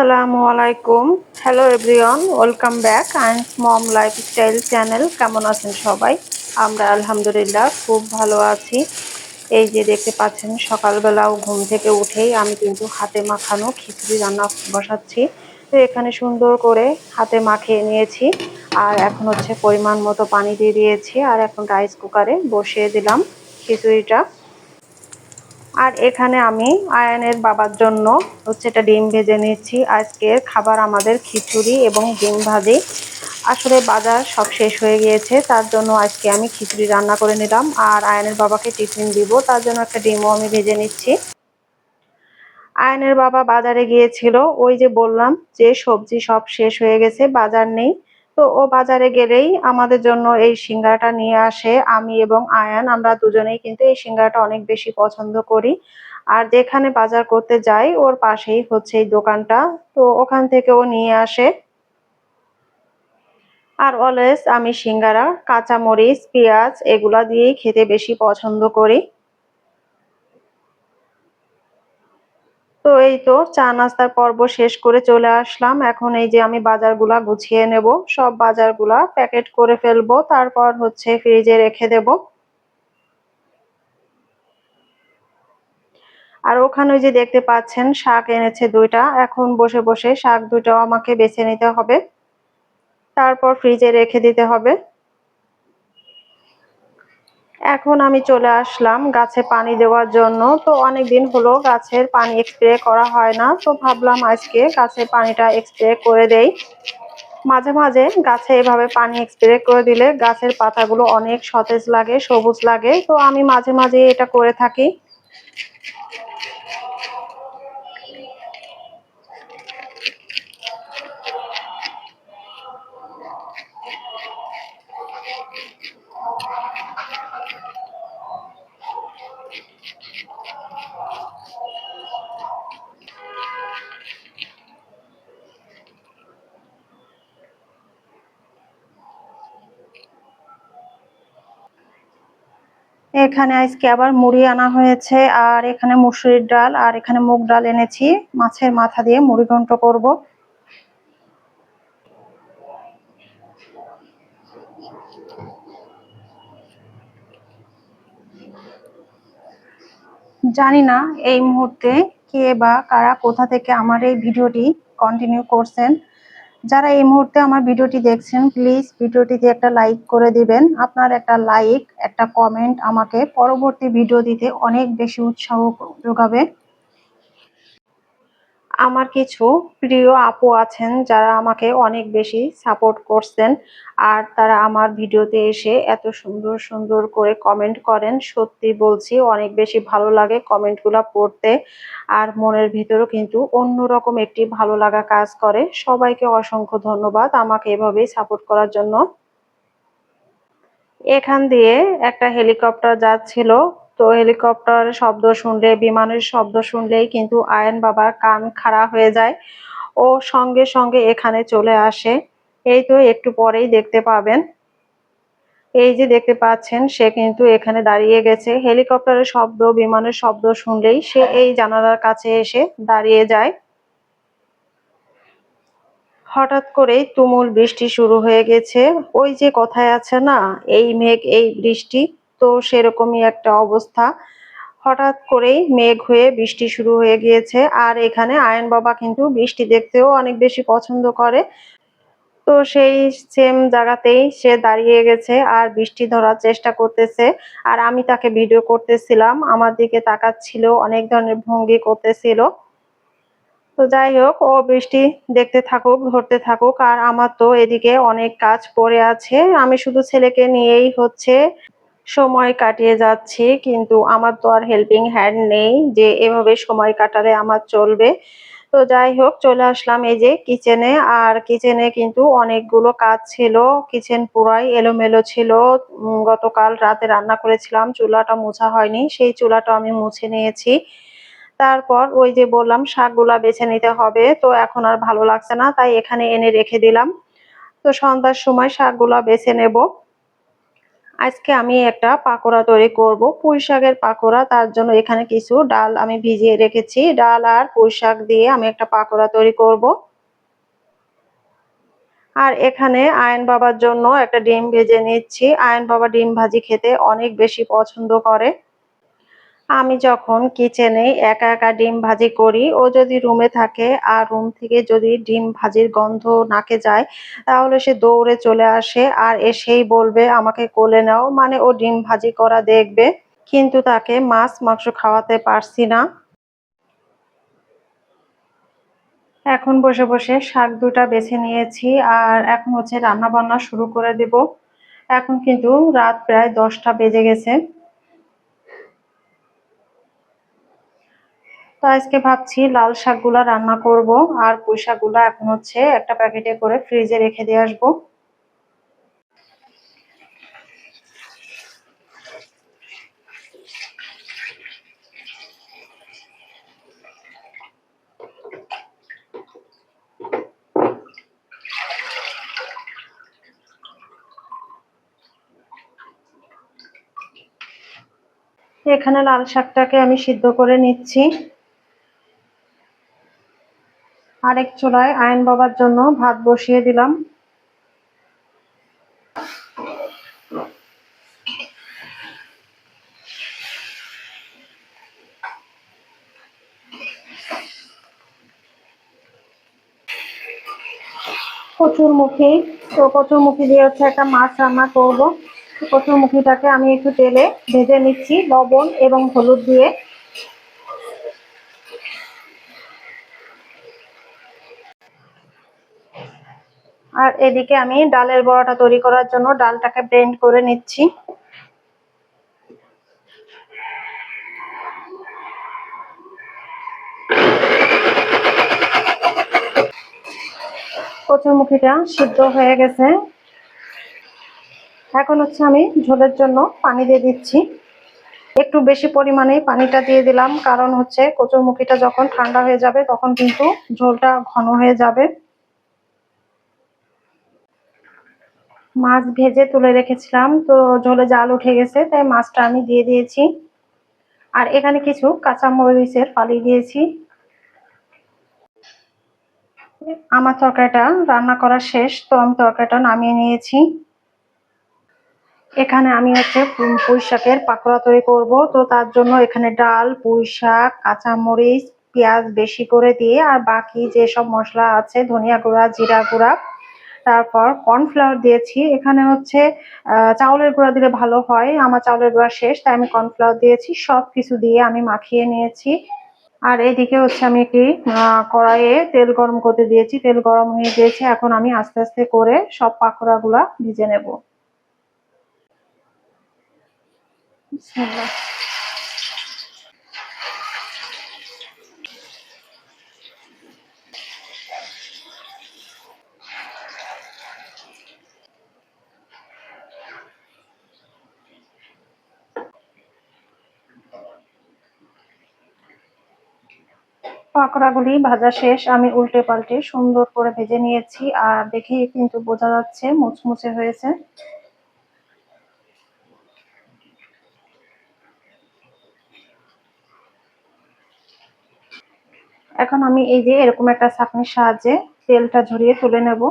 আসসালামু আলাইকুম। Hello everyone, welcome back and mom lifestyle channel. কেমন আছেন সবাই? আমরা আলহামদুলিল্লাহ খুব ভালো আছি। এই যে দেখতে পাচ্ছেন, সকালবেলাও ঘুম থেকে উঠেই আমি কিন্তু হাতে মাখানো খিচুড়ি রান্না বসাচ্ছি। তো এখানে সুন্দর করে হাতে মাখিয়ে নিয়েছি, আর এখন হচ্ছে পরিমাণ মতো পানি দিয়ে দিয়েছি, আর এখন রাইস কুকারে বসিয়ে দিলাম খিচুড়িটা। আর এখানে আমি আয়ানের বাবার জন্য হচ্ছে এটা ডিম ভেজে নিচ্ছি। আজকের খাবার আমাদের খিচুড়ি এবং ডিম ভাজি। আসলে বাজার সব শেষ হয়ে গিয়েছে, তার জন্য আজকে আমি খিচুড়ি রান্না করে নিলাম। আর আয়ানের বাবাকে টিফিন দিব, তার জন্য একটা ডিমও আমি ভেজে নিচ্ছি। আয়ানের বাবা বাজারে গিয়েছিল, ওই যে বললাম যে সবজি সব শেষ হয়ে গেছে, বাজার নেই। তো ও বাজারে গেলেই আমাদের জন্য এই সিঙ্গারাটা নিয়ে আসে। আমি এবং আয়ান আমরা দুজনেই কিন্তু এই সিঙ্গারাটা অনেক বেশি পছন্দ করি। আর যেখানে বাজার করতে যাই ওর পাশেই হচ্ছে এই দোকানটা, তো ওখান থেকে ও নিয়ে আসে। আর অলওয়েজ আমি সিঙ্গারা, কাঁচামরিচ, পেঁয়াজ এগুলা দিয়েই খেতে বেশি পছন্দ করি। তো এই তো চা নাস্তার পর্ব শেষ করে চলে আসলাম। এখন এই যে আমি বাজারগুলা গুছিয়ে নেব, সব বাজারগুলা প্যাকেট করে ফেলবো, তারপর হচ্ছে ফ্রিজে রেখে দেব। আর ওখানে ওই যে দেখতে পাচ্ছেন শাক এনেছে দুইটা, এখন বসে বসে শাক দুটাও আমাকে বেছে নিতে হবে, তারপর ফ্রিজে রেখে দিতে হবে। এখন আমি চলে আসলাম গাছে পানি দেওয়ার জন্য। তো অনেকদিন হলো গাছের পানি স্প্রে করা হয় না, তো ভাবলাম আজকে গাছের পানিটা স্প্রে করে দেই। মাঝে মাঝে গাছে এভাবে পানি স্প্রে করে দিলে গাছের পাতাগুলো অনেক সতেজ লাগে, সবুজ লাগে। তো আমি মাঝে মাঝে এটা করে থাকি। এখানে আজকে আবার মুড়ি আনা হয়েছে, আর এখানে মুসুরির ডাল, আর এখানে মুগ ডাল এনেছি। মাছের মাথা দিয়ে মুড়ি ঘন্ট করব। জানি না এই মুহূর্তে কে বা কারা কোথা থেকে আমার এই ভিডিওটি কন্টিনিউ করছেন। যারা এই মুহূর্তে আমার ভিডিওটি দেখছেন, প্লিজ ভিডিওটিতে একটা লাইক করে দিবেন। আপনার একটা লাইক, একটা কমেন্ট আমাকে পরবর্তী ভিডিও দিতে অনেক বেশি উৎসাহ যোগাবে। আমার কিছু প্রিয় আপু আছেন যারা আমাকে অনেক বেশি সাপোর্ট করছেন, আর তারা আমার ভিডিওতে এসে এত সুন্দর সুন্দর করে কমেন্ট করেন। সত্যি বলছি, অনেক বেশি ভালো লাগে কমেন্টগুলো পড়তে। আর মনের ভিতরও কিন্তু অন্যরকম একটি ভালো লাগা কাজ করে। সবাইকে অসংখ্য ধন্যবাদ আমাকে এভাবেই সাপোর্ট করার জন্য। এখান দিয়ে একটা হেলিকপ্টার যাচ্ছিল। তো হেলিকপ্টারের শব্দ শুনলে, বিমানের শব্দ শুনলেই কিন্তু আয়ন বাবার কান খাড়া হয়ে যায়। ও সঙ্গে সঙ্গে এখানে চলে আসে। এই তো একটু পরেই দেখতে পাবেন। এই যে দেখতে পাচ্ছেন, সে কিন্তু এখানে দাঁড়িয়ে গেছে। হেলিকপ্টারের শব্দ, বিমানের শব্দ শুনলেই সে এই জানালার কাছে এসে দাঁড়িয়ে যায়। হঠাৎ করেই তুমুল বৃষ্টি শুরু হয়ে গেছে। ওই যে কথায় আছে না, এই মেঘ এই বৃষ্টি, তো সেরকমই একটা অবস্থা। হঠাৎ করেই মেঘ হয়ে বৃষ্টি শুরু হয়ে গিয়েছে। আর এখানে আয়ন বাবা কিন্তু বৃষ্টি দেখতেও অনেক বেশি পছন্দ করে। তো সেই সেম জায়গাতেই সে দাঁড়িয়ে গেছে আর বৃষ্টি ধরার চেষ্টা করতেছে। আর আমি তাকে ভিডিও করতেছিলাম, আমার দিকে তাকাচ্ছিল, অনেক ধরনের ভঙ্গি করতেছিল। তো যাই হোক, ও বৃষ্টি দেখতে থাকুক, ধরতে থাকুক। আর আমার তো এদিকে অনেক কাজ পড়ে আছে, আমি শুধু ছেলেকে নিয়েই হচ্ছে সময় কাটিয়ে যাচ্ছি। কিন্তু আমার তো আর হেল্পিং হ্যান্ড নেই যে এভাবে সময় কাটালে আমার চলবে। তো যাই হোক, চলে আসলাম এই যে কিচেনে। আর কিচেনে কিন্তু অনেকগুলো কাজ ছিল। কিচেন পুরাই এলোমেলো ছিল। গতকাল রাতে রান্না করেছিলাম, চুলাটা মোছা হয়নি, সেই চুলাটা আমি মুছে নিয়েছি। তারপর ওই যে বললাম শাকগুলা বেছে নিতে হবে, তো এখন আর ভালো লাগছে না, তাই এখানে এনে রেখে দিলাম। তো সন্ধ্যার সময় শাকগুলা বেছে নেব। আজকে আমি একটা পাকোড়া তৈরি করব, পুঁই শাকের পাকোড়া। তার জন্য এখানে কিছু ডাল আমি ভিজিয়ে রেখেছি। ডাল আর পুঁই শাক দিয়ে আমি একটা পাকোড়া তৈরি করব। আর এখানে আয়ন বাবার জন্য একটা ডিম ভেজে নিচ্ছি। আয়ন বাবা ডিম ভাজি খেতে অনেক বেশি পছন্দ করে। আমি যখন কিচেনে একা একা ডিম ভাজি করি, ও যদি রুমে থাকে আর রুম থেকে যদি ডিম ভাজির গন্ধ নাকে যায়, তাহলে সে দৌড়ে চলে আসে আর এসেই বলবে আমাকে কোলে নাও, মানে ও ডিম ভাজি করা দেখবে। কিন্তু তাকে মাছ মাংস খাওয়াতে পারছি না। এখন বসে বসে শাক দুটা বেছে নিয়েছি আর এখন হচ্ছে রান্না বান্না শুরু করে দেব। এখন কিন্তু রাত প্রায় 10টা বেজে গেছে। তো আজকে ভাবছি লাল শাকগুলা রান্না করব আর পুঁই শাকগুলা এখন হচ্ছে একটা প্যাকেটে করে ফ্রিজে রেখে দিয়ে আসবো। এখানে লাল শাকটাকে আমি সিদ্ধ করে নিচ্ছি। আরেক চুলায় আয়ন বাবার জন্য ভাত বসিয়ে দিলাম। কচুরমুখী, তো কচুরমুখী দিয়ে হচ্ছে একটা মাছ রান্না করব। কচুরমুখীটাকে আমি একটু তেলে ভেজে নিচ্ছি লবণ এবং হলুদ দিয়ে। আর এদিকে আমি ডালের বড়াটা তৈরি করার জন্য ডালটাকে ব্লেন্ড করে নিচ্ছি। কচুরমুখীটা সিদ্ধ হয়ে গেছে। এখন হচ্ছে আমি ঝোলের জন্য পানি দিয়ে দিচ্ছি। একটু বেশি পরিমাণে পানিটা দিয়ে দিলাম, কারণ হচ্ছে কচুরমুখীটা যখন ঠান্ডা হয়ে যাবে তখন কিন্তু ঝোলটা ঘন হয়ে যাবে। মাছ ভেজে তুলে রেখেছিলাম, তো ঝোলে জাল উঠে গেছে, তাই মাছটা আমি দিয়ে দিয়েছি। আর এখানে কিছু কাঁচা মরিচের ফালি দিয়েছি। আমার তরকারিটা রান্না করা শেষ, তো আমি তরকারিটা নামিয়ে নিয়েছি। এখানে আমি হচ্ছে পুঁই শাকের পাকোড়া তৈরি করব। তো তার জন্য এখানে ডাল, পুঁই শাক, কাঁচামরিচ, পেঁয়াজ বেশি করে দিয়ে আর বাকি যেসব মশলা আছে ধনিয়া গুঁড়া, জিরা গুঁড়া, তারপর কর্নফ্লাওয়ার দিয়েছি। এখানে হচ্ছে চাউলের গুঁড়া দিলে ভালো হয়, আমার চাউলের গুঁড়া শেষ, তাই আমি কর্নফ্লাওয়ার দিয়েছি। সবকিছু দিয়ে আমি মাখিয়ে নিয়েছি। আর এদিকে হচ্ছে আমি একটি কড়াইয়ে তেল গরম করতে দিয়েছি। তেল গরম হয়ে গিয়েছে, এখন আমি আস্তে আস্তে করে সব পাকোড়া গুলা ভেজে নেব। বিসমিল্লাহ। পাকোড়াগুলি ভাজা শেষ, আমি উল্টে পাল্টে সুন্দর করে ভেজে নিয়েছি আর দেখেই কিন্তু বোঝা যাচ্ছে মুচমুচে হয়েছে। এখন আমি এই যে এরকম একটা ছাঁকনির সাহায্যে তেলটা ঝরিয়ে তুলে নেব।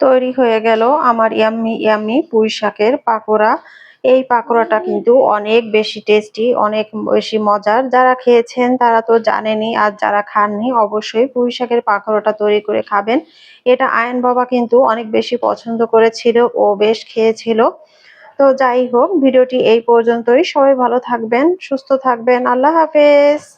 তৈরি হয়ে গেল আমার ইয়াম্মি ইয়াম্মি পুঁই শাকের পাকোড়া। এই পাকোড়াটা কিন্তু অনেক বেশি টেস্টি, অনেক বেশি মজার। যারা খেয়েছেন তারা তো জানেনই, আর যারা খাননি অবশ্যই পুঁই শাকের পাকোড়াটা তৈরি করে খাবেন। এটা আয়ন বাবা কিন্তু অনেক বেশি পছন্দ করেছিল, ও বেশ খেয়েছিল। তো যাই হোক, ভিডিওটি এই পর্যন্তই। সবাই ভালো থাকবেন, সুস্থ থাকবেন। আল্লাহ হাফেজ।